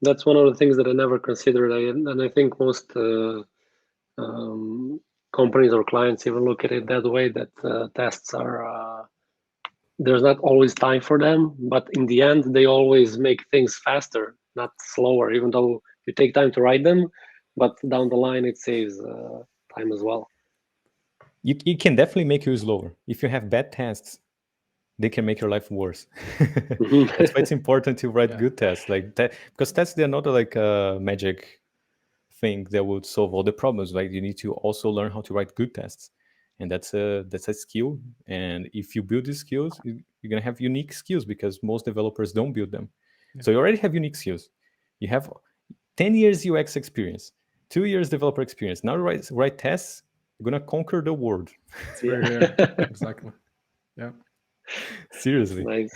That's one of the things that I never considered, and I think most um, companies or clients even look at it that way. That tests are there's not always time for them, but in the end, they always make things faster, not slower. Even though you take time to write them, but down the line it saves time as well. It can definitely make you slower. If you have bad tests, they can make your life worse. That's why it's important to write Yeah. good tests, like that, because tests they're not like a magic thing that would solve all the problems. Like you need to also learn how to write good tests, and that's a skill. And if you build these skills, you're gonna have unique skills because most developers don't build them. Yeah. So you already have unique skills. You have 10 years UX experience, 2 years developer experience. Now write tests, you're gonna conquer the world. It's very rare. Exactly. Yeah. Seriously. Nice.